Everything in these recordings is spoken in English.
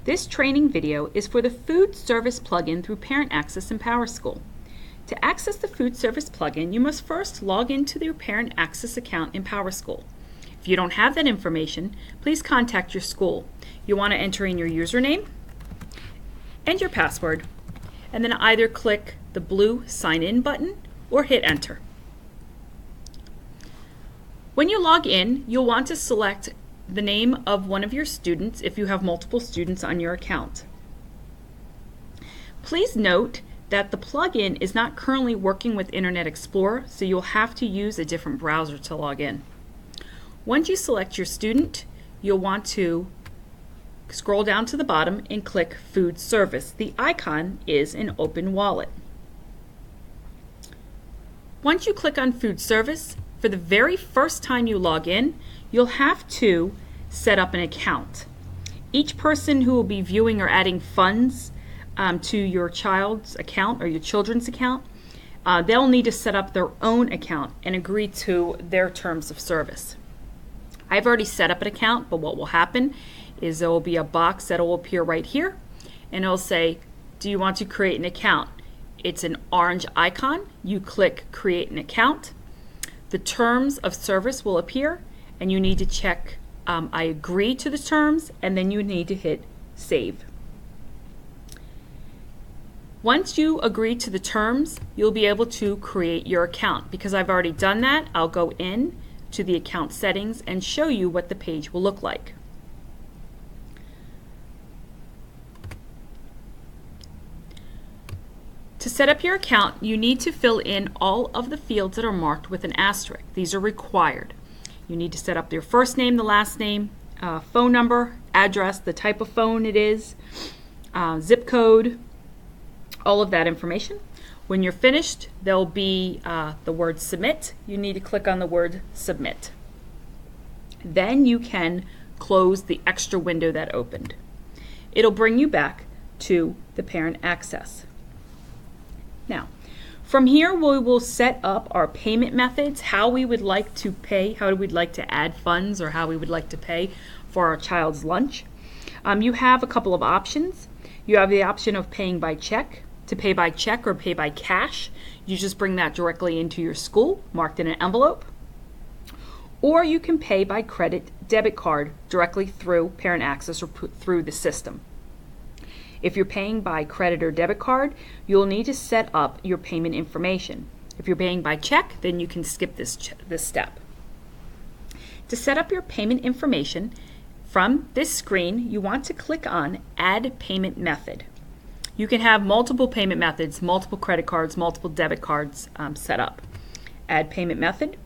This training video is for the Food Service plugin through Parent Access and PowerSchool. To access the Food Service plugin, you must first log into your Parent Access account in PowerSchool. If you don't have that information, please contact your school. You'll want to enter in your username and your password, and then either click the blue Sign In button or hit Enter. When you log in, you'll want to select the name of one of your students if you have multiple students on your account. Please note that the plugin is not currently working with Internet Explorer, so you'll have to use a different browser to log in. Once you select your student, you'll want to scroll down to the bottom and click Food Service. The icon is an open wallet. Once you click on Food Service, for the very first time you log in, you'll have to set up an account. Each person who will be viewing or adding funds to your child's account or your children's account, they'll need to set up their own account and agree to their terms of service. I've already set up an account, but what will happen is there will be a box that will appear right here, and it'll say, do you want to create an account? It's an orange icon. You click Create an Account. The terms of service will appear, and you need to check I agree to the terms, and then you need to hit Save. Once you agree to the terms, you'll be able to create your account. Because I've already done that, I'll go in to the account settings and show you what the page will look like. To set up your account, you need to fill in all of the fields that are marked with an asterisk. These are required. You need to set up your first name, the last name, phone number, address, the type of phone it is, zip code, all of that information. When you're finished, there'll be the word Submit. You need to click on the word Submit. Then you can close the extra window that opened. It'll bring you back to the Parent Access. Now, from here we will set up our payment methods, how we would like to pay, how we'd like to add funds, or how we would like to pay for our child's lunch. You have a couple of options. You have the option of paying by check. To pay by check or pay by cash, you just bring that directly into your school, marked in an envelope. Or you can pay by credit debit card directly through Parent Access or through the system. If you're paying by credit or debit card, you'll need to set up your payment information. If you're paying by check, then you can skip this step. To set up your payment information, from this screen, you want to click on Add Payment Method. You can have multiple payment methods, multiple credit cards, multiple debit cards set up. Add Payment Method.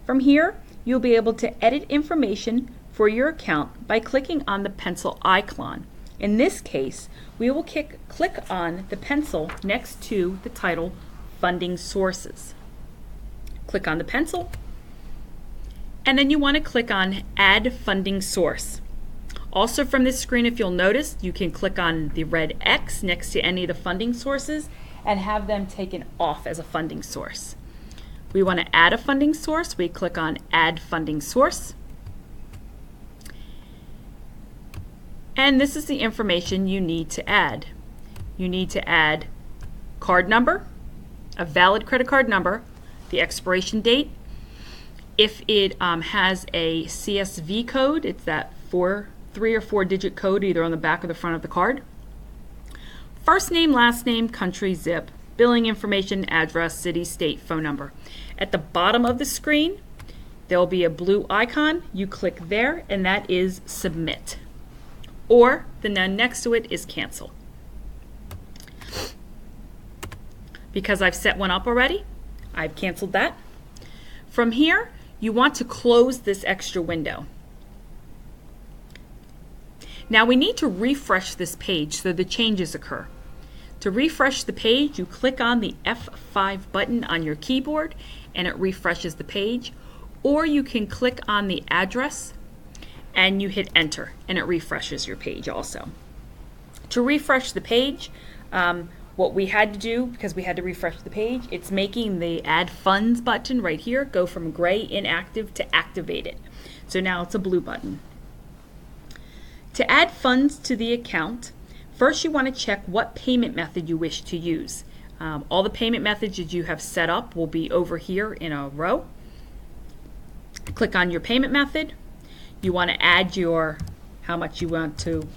From here, you'll be able to edit information for your account by clicking on the pencil icon. In this case, we will click on the pencil next to the title Funding Sources. Click on the pencil, and then you want to click on Add Funding Source. Also from this screen, if you'll notice, you can click on the red X next to any of the funding sources and have them taken off as a funding source. We want to add a funding source. We click on Add Funding Source. And this is the information you need to add. You need to add card number, a valid credit card number, the expiration date. If it has a CSV code, it's that 3 or 4 digit code either on the back or the front of the card. First name, last name, country, zip, billing information, address, city, state, phone number. At the bottom of the screen, there will be a blue icon. You click there, and that is Submit. Or the none next to it is Cancel. Because I've set one up already, I've canceled that. From here, you want to close this extra window. Now we need to refresh this page so the changes occur. To refresh the page, you click on the F5 button on your keyboard and it refreshes the page. Or you can click on the address and you hit Enter and it refreshes your page also. To refresh the page, what we had to do, because we had to refresh the page, it's making the Add Funds button right here go from gray inactive to activated. So now it's a blue button. To add funds to the account, first you want to check what payment method you wish to use. All the payment methods that you have set up will be over here in a row. Click on your payment method. You want to add how much you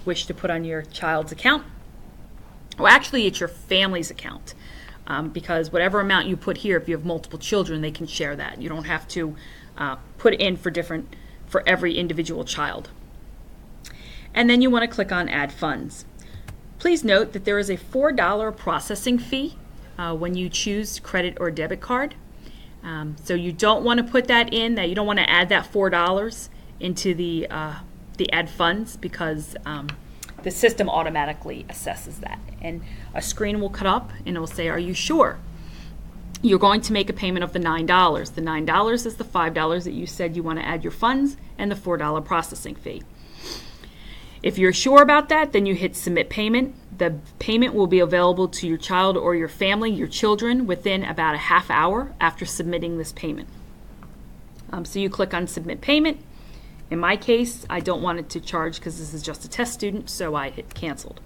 wish to put on your child's account. Well, actually, it's your family's account, because whatever amount you put here, if you have multiple children, they can share that. You don't have to put in for every individual child. And then you want to click on Add Funds. Please note that there is a $4 processing fee when you choose credit or debit card. So you don't want to put that in. You don't want to add that $4 into the Add Funds, because the system automatically assesses that. And a screen will cut up and it will say, are you sure? You're going to make a payment of the $9. The $9 is the $5 that you said you want to add your funds, and the $4 processing fee. If you're sure about that, then you hit Submit Payment. The payment will be available to your child or your family, your children, within about a half hour after submitting this payment. So you click on Submit Payment. In my case, I don't want it to charge because this is just a test student, so I hit Canceled.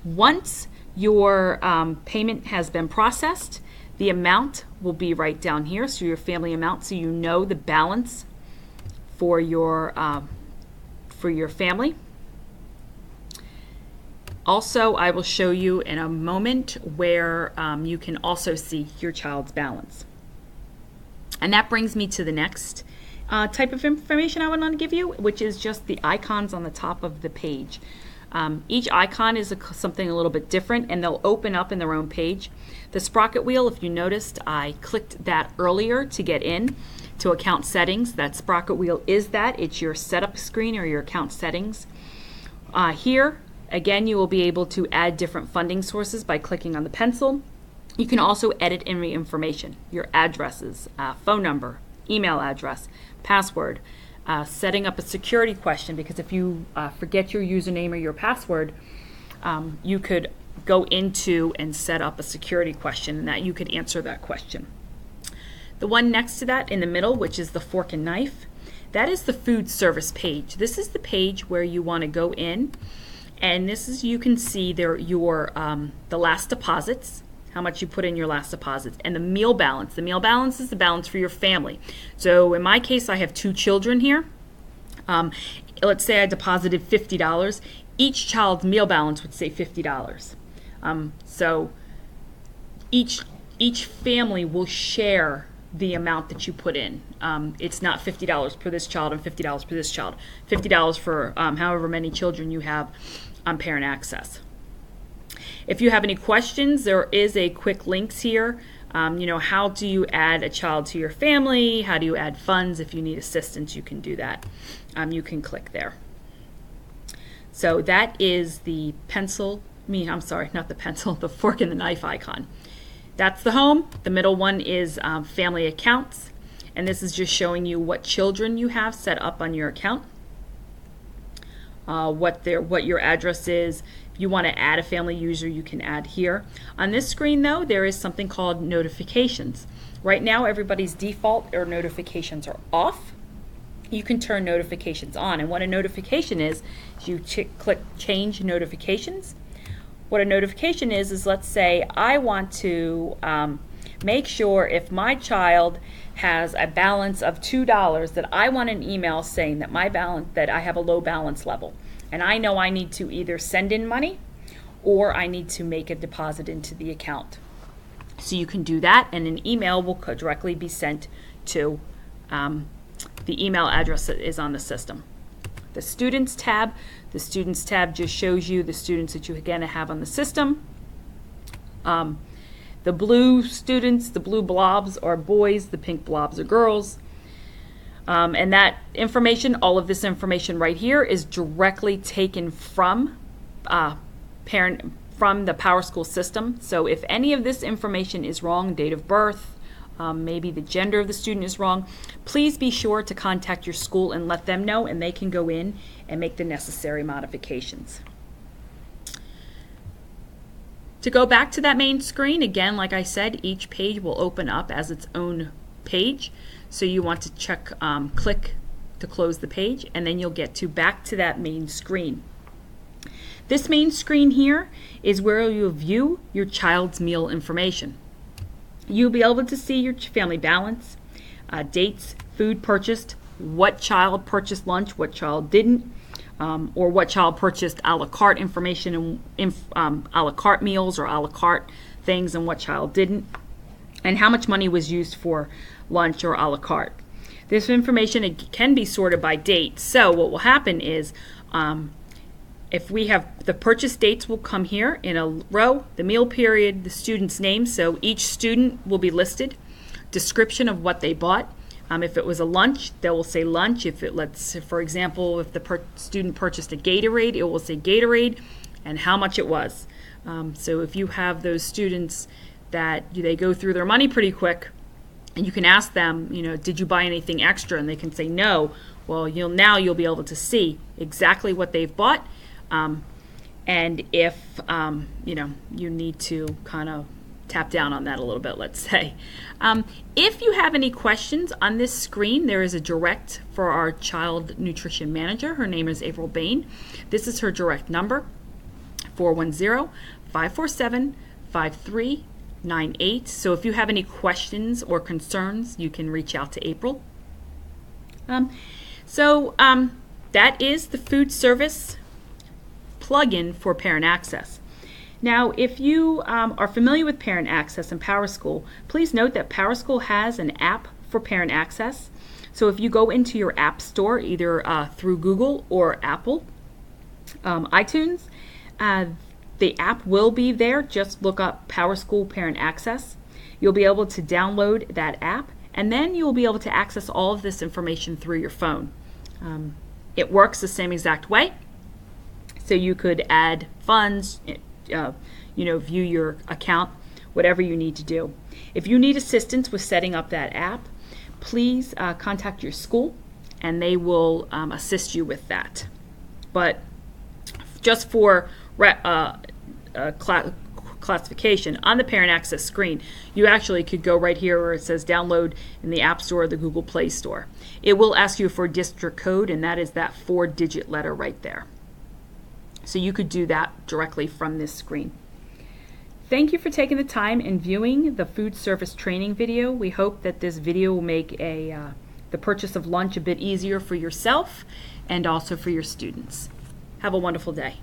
Once your payment has been processed, the amount will be right down here, so your family amount, so you know the balance for your family. Also, I will show you in a moment where you can also see your child's balance. And that brings me to the next type of information I want to give you, which is just the icons on the top of the page. Each icon is something a little bit different, and they'll open up in their own page. The sprocket wheel, if you noticed, I clicked that earlier to get in to account settings. That sprocket wheel is that. It's your setup screen or your account settings. Here, again, you will be able to add different funding sources by clicking on the pencil. You can also edit any information, your addresses, phone number, email address, password, setting up a security question, because if you forget your username or your password, you could go into and set up a security question, and that you could answer that question. The one next to that in the middle, which is the fork and knife, that is the food service page. This is the page where you want to go in, and this is, you can see there the last deposits, how much you put in your last deposits, and the meal balance. The meal balance is the balance for your family. So in my case, I have 2 children here. Let's say I deposited $50. Each child's meal balance would say $50. So each family will share the amount that you put in. It's not $50 per this child and $50 per this child. $50 for however many children you have on Parent Access. If you have any questions, there is a quick links here. How do you add a child to your family? How do you add funds? If you need assistance, you can do that. You can click there. So that is the the fork and the knife icon. That's the home. The middle one is family accounts, and this is just showing you what children you have set up on your account, what your address is. If you want to add a family user, you can add here. On this screen, though, there is something called notifications. Right now, everybody's default or notifications are off. You can turn notifications on, and what a notification is you click Change Notifications. What a notification is let's say I want to make sure if my child has a balance of $2 that I want an email saying that that I have a low balance level, and I know I need to either send in money or I need to make a deposit into the account. So you can do that, and an email will directly be sent to the email address that is on the system. The Students tab just shows you the students that you again have on the system. The blue students, the blue blobs are boys, the pink blobs are girls. And that information, all of this information right here, is directly taken from the PowerSchool system. So if any of this information is wrong, date of birth, maybe the gender of the student is wrong, please be sure to contact your school and let them know, and they can go in and make the necessary modifications. To go back to that main screen, again, like I said, each page will open up as its own page. So you want to click to close the page, and then you'll get back to that main screen. This main screen here is where you'll view your child's meal information. You'll be able to see your family balance, dates, food purchased, what child purchased lunch, what child didn't, or what child purchased a la carte information and a la carte meals or a la carte things and what child didn't, and how much money was used for lunch or a la carte. This information, it can be sorted by date. So what will happen is if we have the purchase dates will come here in a row, the meal period, the student's name, so each student will be listed, description of what they bought. If it was a lunch, they will say lunch. If for example, if the student purchased a Gatorade, it will say Gatorade and how much it was. So if you have those students that they go through their money pretty quick, and you can ask them, did you buy anything extra? And they can say no. Well, you'll be able to see exactly what they've bought, and if you need to kind of tap down on that a little bit, let's say. If you have any questions on this screen, there is a direct for our child nutrition manager. Her name is April Bain. This is her direct number, 410-547-5398. So if you have any questions or concerns, you can reach out to April. That is the food service plugin for Parent Access. Now, if you are familiar with Parent Access and PowerSchool, please note that PowerSchool has an app for Parent Access. So if you go into your app store, either through Google or Apple, iTunes, the app will be there. Just look up PowerSchool Parent Access. You'll be able to download that app, and then you'll be able to access all of this information through your phone. It works the same exact way. So you could add funds, view your account, whatever you need to do. If you need assistance with setting up that app, please contact your school, and they will assist you with that. But just for classification, on the Parent Access screen, you actually could go right here where it says download in the App Store or the Google Play Store. It will ask you for a district code, and that is that 4-digit letter right there. So you could do that directly from this screen. Thank you for taking the time and viewing the food service training video. We hope that this video will make the purchase of lunch a bit easier for yourself and also for your students. Have a wonderful day.